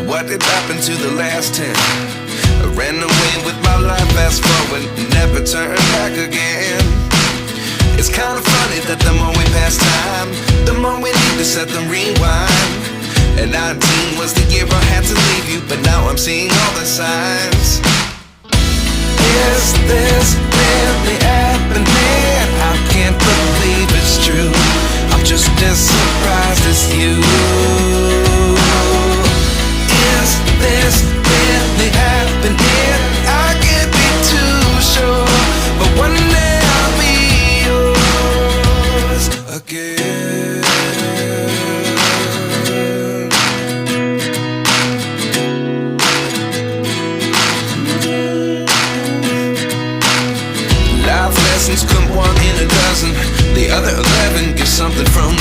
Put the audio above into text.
What did happen to the last 10? I ran away with my life, fast forward, never turn back again. It's kinda funny that the more we pass time, the more we need to set them rewind. And 19 was the year I had to leave you, but now I'm seeing all the signs. Is this really happening? I can't believe it's true. I'm just as surprised as you. Is this really happening? I can't be too sure, but one day I'll be yours again. Life lessons come one in a dozen. The other 11 get something from